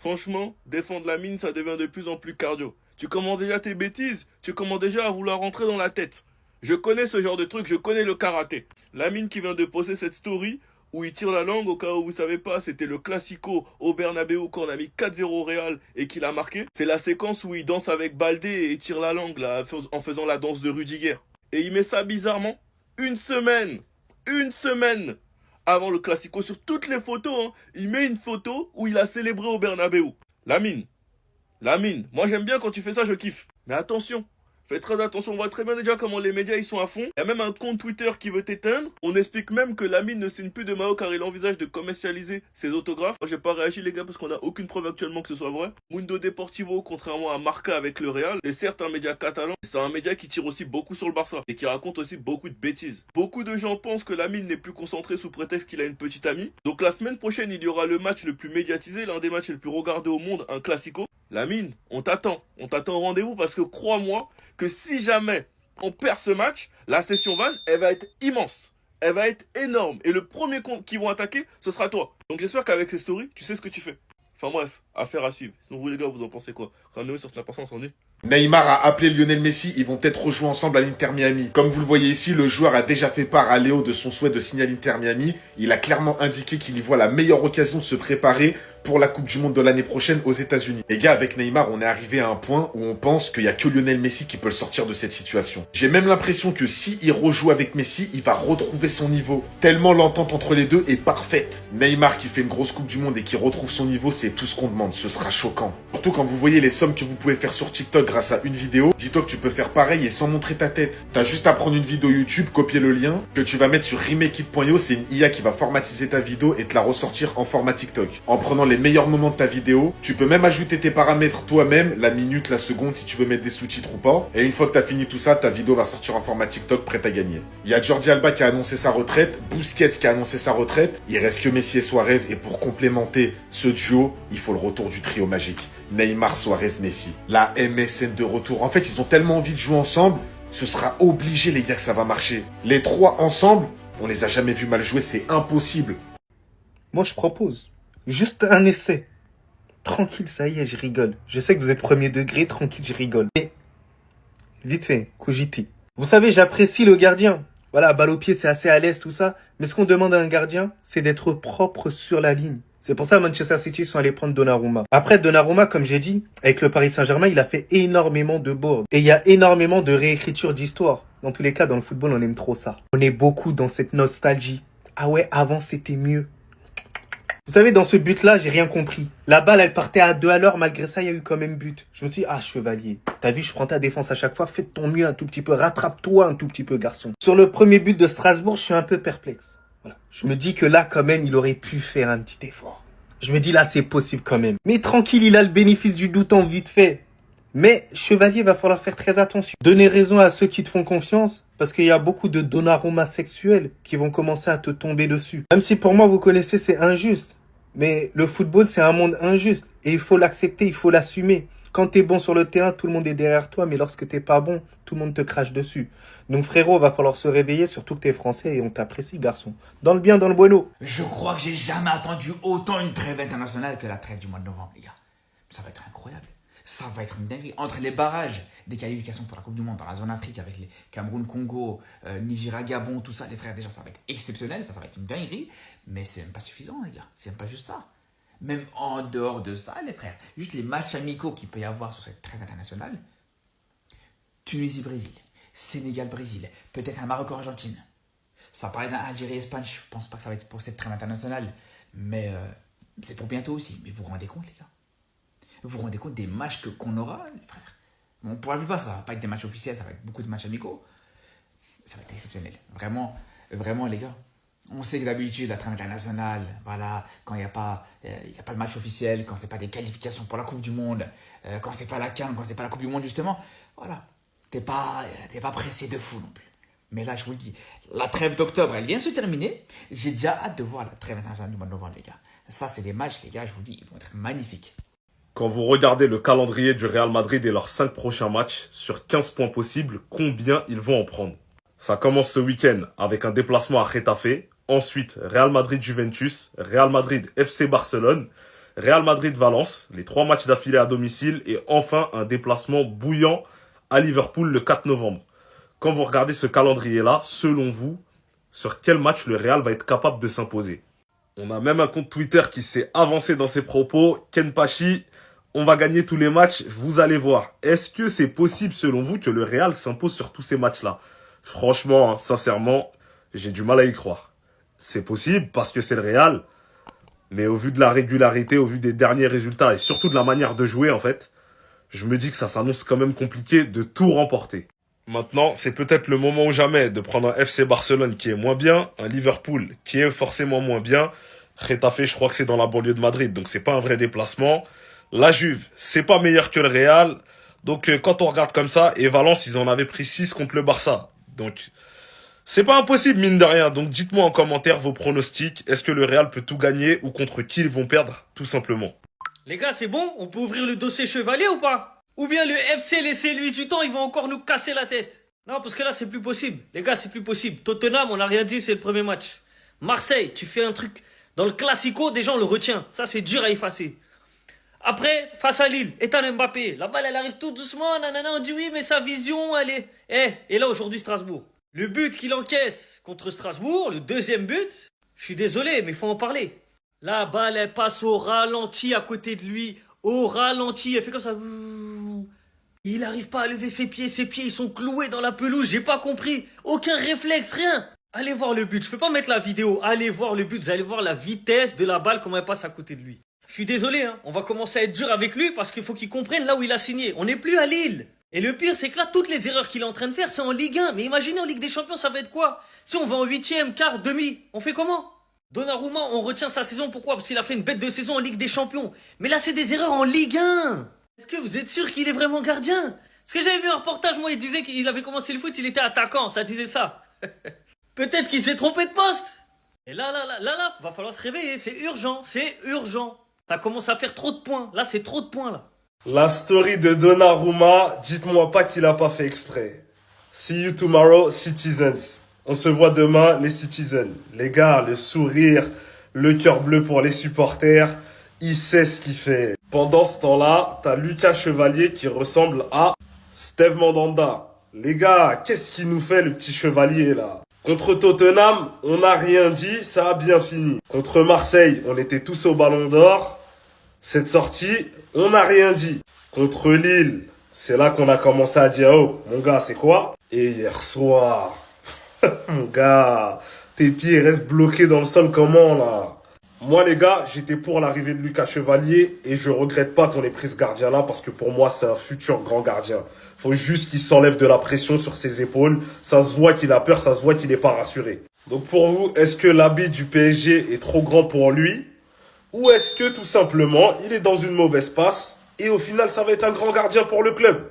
Franchement, défendre Lamine, ça devient de plus en plus cardio. Tu commences déjà tes bêtises, tu commences déjà à vouloir rentrer dans la tête. Je connais ce genre de truc, je connais le karaté. Lamine qui vient de poster cette story où il tire la langue, au cas où vous savez pas, c'était le Classico au Bernabeu quand on a mis 4-0 au Real et qu'il a marqué. C'est la séquence où il danse avec Baldé et il tire la langue là, en faisant la danse de Rudiger. Et il met ça bizarrement une semaine avant le Classico sur toutes les photos. Il met une photo où il a célébré au Bernabeu. Lamine, Lamine, moi j'aime bien quand tu fais ça, je kiffe. Mais attention, fais très attention, on voit très bien déjà comment les médias ils sont à fond. Il y a même un compte Twitter qui veut t'éteindre. On explique même que Lamine ne signe plus de maillot car il envisage de commercialiser ses autographes. Moi j'ai pas réagi les gars parce qu'on n'a aucune preuve actuellement que ce soit vrai. Mundo Deportivo, contrairement à Marca avec le Real, est certes un média catalan, c'est un média qui tire aussi beaucoup sur le Barça et qui raconte aussi beaucoup de bêtises. Beaucoup de gens pensent que Lamine n'est plus concentré sous prétexte qu'il a une petite amie. Donc la semaine prochaine il y aura le match le plus médiatisé, l'un des matchs les plus regardés au monde, un Classico. Lamine, on t'attend au rendez-vous parce que crois-moi que si jamais on perd ce match, la session van, elle va être immense. Elle va être énorme. Et le premier qu'ils vont attaquer, ce sera toi. Donc j'espère qu'avec ces stories, tu sais ce que tu fais. Enfin bref, affaire à suivre. Sinon vous les gars, vous en pensez quoi? Ramenez sur Snap, on s'en est. Neymar a appelé Lionel Messi, ils vont peut-être rejouer ensemble à l'Inter Miami. Comme vous le voyez ici, le joueur a déjà fait part à Léo de son souhait de signer à l'Inter Miami. Il a clairement indiqué qu'il y voit la meilleure occasion de se préparer pour la Coupe du Monde de l'année prochaine aux États-Unis. Les gars, avec Neymar, on est arrivé à un point où on pense qu'il y a que Lionel Messi qui peut le sortir de cette situation. J'ai même l'impression que si il rejoue avec Messi, il va retrouver son niveau. Tellement l'entente entre les deux est parfaite. Neymar qui fait une grosse Coupe du Monde et qui retrouve son niveau, c'est tout ce qu'on demande. Ce sera choquant. Surtout quand vous voyez les sommes que vous pouvez faire sur TikTok grâce à une vidéo, dis-toi que tu peux faire pareil et sans montrer ta tête. T'as juste à prendre une vidéo YouTube, copier le lien, que tu vas mettre sur remake.io, c'est une IA qui va formatiser ta vidéo et te la ressortir en format TikTok. En prenant les meilleurs moments de ta vidéo, tu peux même ajouter tes paramètres toi-même, la minute, la seconde, si tu veux mettre des sous-titres ou pas. Et une fois que t'as fini tout ça, ta vidéo va sortir en format TikTok prête à gagner. Il y a Jordi Alba qui a annoncé sa retraite, Busquets qui a annoncé sa retraite, il reste que Messi et Suarez et pour complémenter ce duo, il faut le retour du trio magique. Neymar, Suarez, Messi. La MSN de retour. En fait, ils ont tellement envie de jouer ensemble, ce sera obligé les gars que ça va marcher. Les trois ensemble, on les a jamais vus mal jouer, c'est impossible. Moi, je propose juste un essai. Tranquille, ça y est, je rigole. Je sais que vous êtes premier degré, tranquille, je rigole. Mais, vite fait, cogitez. Vous savez, j'apprécie le gardien. Voilà, balle au pied, c'est assez à l'aise, tout ça. Mais ce qu'on demande à un gardien, c'est d'être propre sur la ligne. C'est pour ça que Manchester City sont allés prendre Donnarumma. Après, Donnarumma, comme j'ai dit, avec le Paris Saint-Germain, il a fait énormément de boards. Et il y a énormément de réécriture d'histoire. Dans tous les cas, dans le football, on aime trop ça. On est beaucoup dans cette nostalgie. Ah ouais, avant, c'était mieux. Vous savez, dans ce but-là, j'ai rien compris. La balle, elle partait à 2 à l'heure. Malgré ça, il y a eu quand même but. Je me suis dit, ah, chevalier. T'as vu, je prends ta défense à chaque fois. Fais de ton mieux un tout petit peu. Rattrape-toi un tout petit peu, garçon. Sur le premier but de Strasbourg, je suis un peu perplexe. Voilà. Je me dis que là, quand même, il aurait pu faire un petit effort. Je me dis, là, c'est possible quand même. Mais tranquille, il a le bénéfice du doute en vite fait. Mais, chevalier, va falloir faire très attention. Donner raison à ceux qui te font confiance. Parce qu'il y a beaucoup de Donnarumma sexuels qui vont commencer à te tomber dessus. Même si pour moi, vous connaissez, c'est injuste. Mais le football, c'est un monde injuste. Et il faut l'accepter, il faut l'assumer. Quand t'es bon sur le terrain, tout le monde est derrière toi. Mais lorsque t'es pas bon, tout le monde te crache dessus. Donc frérot, va falloir se réveiller, surtout que t'es français et on t'apprécie, garçon. Dans le bien, dans le bueno. Je crois que j'ai jamais attendu autant une trêve internationale que la trêve du mois de novembre, les gars. Ça va être incroyable. Ça va être une dinguerie. Entre les barrages des qualifications pour la Coupe du Monde dans la zone Afrique avec les Cameroun, Congo, Nigeria, Gabon, tout ça, les frères, déjà, ça va être exceptionnel. Ça va être une dinguerie. Mais c'est même pas suffisant, les gars. C'est même pas juste ça. Même en dehors de ça, les frères, juste les matchs amicaux qu'il peut y avoir sur cette trêve internationale. Tunisie-Brésil, Sénégal-Brésil, peut-être un Maroc-Argentine. Ça parlait d'un Algérie-Espagne, je pense pas que ça va être pour cette trêve internationale. Mais c'est pour bientôt aussi. Mais vous vous rendez compte, les gars? Vous vous rendez compte des matchs qu'on aura, les frères? Bon, pour la plupart, ça va pas être des matchs officiels, ça va être beaucoup de matchs amicaux. Ça va être exceptionnel. Vraiment, vraiment, les gars. On sait que d'habitude, la trêve internationale, voilà, quand il n'y a pas de match officiel, quand c'est pas des qualifications pour la Coupe du Monde, quand c'est pas la CAN, quand c'est pas la Coupe du Monde, justement, voilà, t'es pas pressé de fou non plus. Mais là, je vous le dis, la trêve d'octobre, elle vient de se terminer. J'ai déjà hâte de voir la trêve internationale du mois de novembre, les gars. Ça, c'est des matchs, les gars, je vous le dis, ils vont être magnifiques. Quand vous regardez le calendrier du Real Madrid et leurs 5 prochains matchs, sur 15 points possibles, combien ils vont en prendre? Ça commence ce week-end avec un déplacement à Getafe. Ensuite, Real Madrid-Juventus, Real Madrid-FC Barcelone, Real Madrid-Valence, les 3 matchs d'affilée à domicile et enfin un déplacement bouillant à Liverpool le 4 novembre. Quand vous regardez ce calendrier-là, selon vous, sur quel match le Real va être capable de s'imposer? On a même un compte Twitter qui s'est avancé dans ses propos. Ken Pachi, on va gagner tous les matchs, vous allez voir. Est-ce que c'est possible selon vous que le Real s'impose sur tous ces matchs-là? Franchement, sincèrement, j'ai du mal à y croire. C'est possible parce que c'est le Real, mais au vu de la régularité, au vu des derniers résultats et surtout de la manière de jouer en fait, je me dis que ça s'annonce quand même compliqué de tout remporter. Maintenant, c'est peut-être le moment ou jamais de prendre un FC Barcelone qui est moins bien, un Liverpool qui est forcément moins bien. Getafe, je crois que c'est dans la banlieue de Madrid, donc c'est pas un vrai déplacement. La Juve, c'est pas meilleur que le Real. Donc quand on regarde comme ça, et Valence, ils en avaient pris 6 contre le Barça. Donc c'est pas impossible mine de rien. Donc dites-moi en commentaire vos pronostics. Est-ce que le Real peut tout gagner ou contre qui ils vont perdre, tout simplement? Les gars, c'est bon? On peut ouvrir le dossier chevalier ou pas? Ou bien le FC, laissez-lui du temps, il va encore nous casser la tête. Non, parce que là, c'est plus possible. Les gars, c'est plus possible. Tottenham, on n'a rien dit, c'est le premier match. Marseille, tu fais un truc dans le Classico, déjà, on le retient. Ça, c'est dur à effacer. Après, face à Lille, Ethan Mbappé. La balle, elle arrive tout doucement, nanana, on dit oui, mais sa vision, elle est... et là, aujourd'hui, Strasbourg. Le but qu'il encaisse contre Strasbourg, le deuxième but, je suis désolé, mais il faut en parler. La balle, elle passe au ralenti à côté de lui. Au ralenti, elle fait comme ça. Il n'arrive pas à lever ses pieds ils sont cloués dans la pelouse, j'ai pas compris. Aucun réflexe, rien. Allez voir le but, je peux pas mettre la vidéo. Allez voir le but, vous allez voir la vitesse de la balle, comment elle passe à côté de lui. Je suis désolé, hein. On va commencer à être dur avec lui parce qu'il faut qu'il comprenne là où il a signé. On n'est plus à Lille. Et le pire, c'est que là, toutes les erreurs qu'il est en train de faire, c'est en Ligue 1. Mais imaginez en Ligue des Champions, ça va être quoi? Si on va en 8e, quart, demi, on fait comment? Donnarumma, on retient sa saison, pourquoi? Parce qu'il a fait une bête de saison en Ligue des Champions. Mais là, c'est des erreurs en Ligue 1. Est-ce que vous êtes sûr qu'il est vraiment gardien? Parce que j'avais vu un reportage, moi, il disait qu'il avait commencé le foot, il était attaquant, ça disait ça. Peut-être qu'il s'est trompé de poste. Et là, va falloir se réveiller, c'est urgent, c'est urgent. Ça commence à faire trop de points, là, c'est trop de points, là. La story de Donnarumma, dites-moi pas qu'il a pas fait exprès. See you tomorrow, citizens. On se voit demain, les citizens. Les gars, le sourire, le cœur bleu pour les supporters, il sait ce qu'il fait. Pendant ce temps-là, t'as Lucas Chevalier qui ressemble à Steve Mandanda. Les gars, qu'est-ce qu'il nous fait le petit Chevalier là? Contre Tottenham, on n'a rien dit, ça a bien fini. Contre Marseille, on était tous au Ballon d'Or. Cette sortie, on n'a rien dit. Contre Lille, c'est là qu'on a commencé à dire « Oh, mon gars, c'est quoi ?» Et hier soir, mon gars, tes pieds restent bloqués dans le sol comment là? Moi les gars, j'étais pour l'arrivée de Lucas Chevalier et je regrette pas qu'on ait pris ce gardien là parce que pour moi c'est un futur grand gardien. Faut juste qu'il s'enlève de la pression sur ses épaules. Ça se voit qu'il a peur, ça se voit qu'il n'est pas rassuré. Donc pour vous, est-ce que l'habit du PSG est trop grand pour lui? Ou est-ce que tout simplement il est dans une mauvaise passe et au final ça va être un grand gardien pour le club?